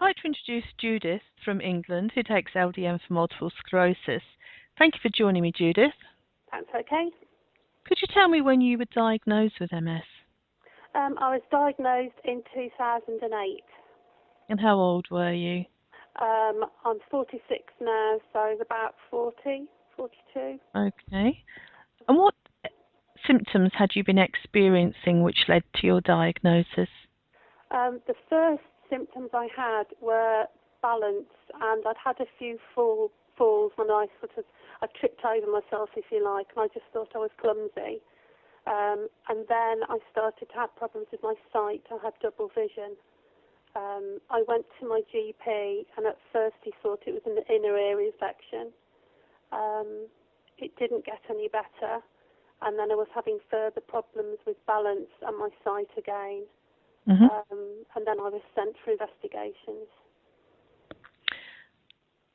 like to introduce Judith from England, who takes LDN for multiple sclerosis. Thank you for joining me, Judith. That's okay. Could you tell me when you were diagnosed with MS? I was diagnosed in 2008. And how old were you? I'm 46 now, so I was about 40, 42. Okay. And what symptoms had you been experiencing which led to your diagnosis? The first symptoms I had were balance, and I'd had a few falls when I tripped over myself, if you like, and I just thought I was clumsy. And then I started to have problems with my sight. I had double vision. I went to my GP, and at first he thought it was an inner ear infection. It didn't get any better, and then I was having further problems with balance and my sight again. And then I was sent for investigations.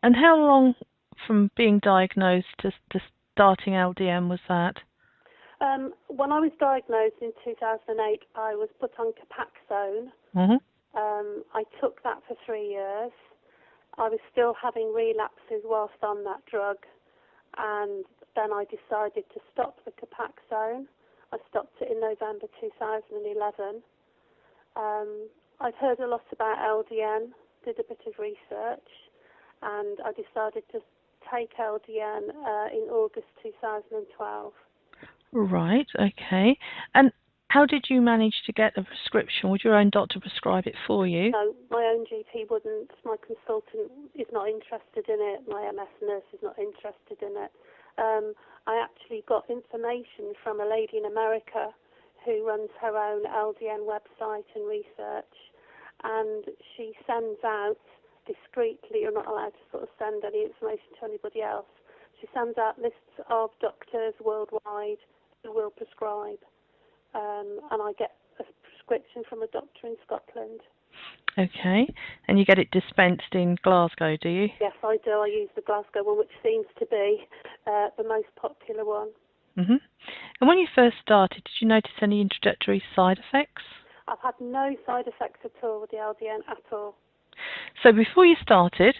And how long from being diagnosed to starting LDN was that? When I was diagnosed in 2008, I was put on Copaxone. I took that for 3 years. I was still having relapses whilst on that drug, and then I decided to stop the Copaxone. I stopped it in November 2011. I'd heard a lot about LDN, did a bit of research, and I decided to take LDN in August 2012. Right, okay. And how did you manage to get a prescription? Would your own doctor prescribe it for you? No, my own GP wouldn't. My consultant is not interested in it. My MS nurse is not interested in it. I actually got information from a lady in America who runs her own LDN website and research, and she sends out discreetly, you're not allowed to sort of send any information to anybody else, she sends out lists of doctors worldwide who will prescribe, and I get a prescription from a doctor in Scotland. Okay, and you get it dispensed in Glasgow, do you? Yes, I do. I use the Glasgow one, which seems to be the most popular one. And when you first started, did you notice any introductory side effects? I've had no side effects at all with the LDN at all. So before you started,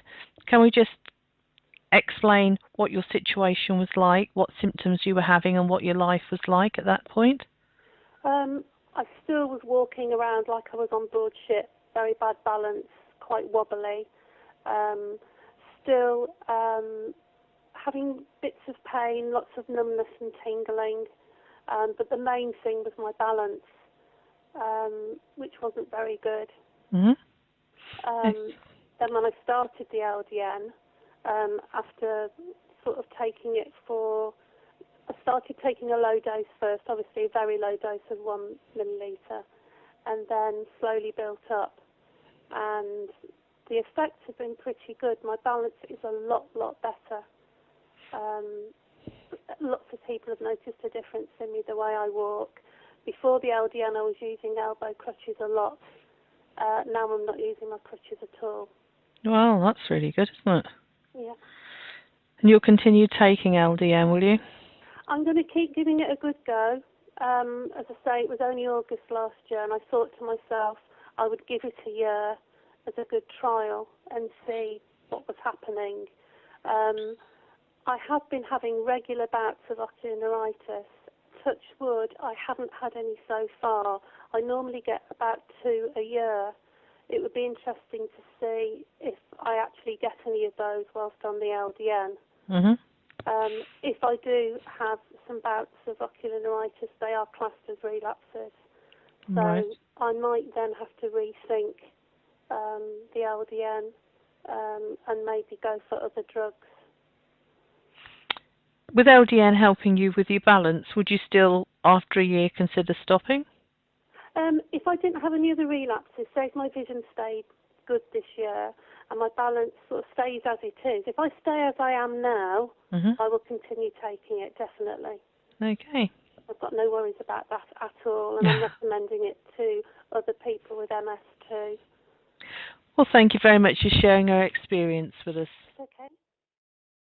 can we just explain what your situation was like, what symptoms you were having, and what your life was like at that point? I still was walking around like I was on board ship, very bad balance, quite wobbly. Still having bits of pain, lots of numbness and tingling, but the main thing was my balance, which wasn't very good. Then when I started the LDN, after sort of taking it I started taking a low dose first, obviously a very low dose of 1 milliliter, and then slowly built up. And the effects have been pretty good. My balance is a lot better. Lots of people have noticed a difference in me, the way I walk. Before the LDN, I was using elbow crutches a lot. Now I'm not using my crutches at all. Well, that's really good, isn't it? Yeah. And you'll continue taking LDN, will you? I'm going to keep giving it a good go. As I say, it was only August last year, and I thought to myself I would give it a year as a good trial and see what was happening. I have been having regular bouts of ocular neuritis. Touch wood, I haven't had any so far. I normally get about 2 a year. It would be interesting to see if I actually get any of those whilst on the LDN. If I do have some bouts of ocular neuritis, they are classed as relapses. So I might then have to rethink the LDN and maybe go for other drugs. With LDN helping you with your balance, would you still, after a year, consider stopping? If I didn't have any other relapses, say if my vision stayed good this year and my balance sort of stays as it is, if I stay as I am now, I will continue taking it, definitely. Okay. I've got no worries about that at all, and I'm recommending it to other people with MS too. Well, thank you very much for sharing your experience with us. Okay.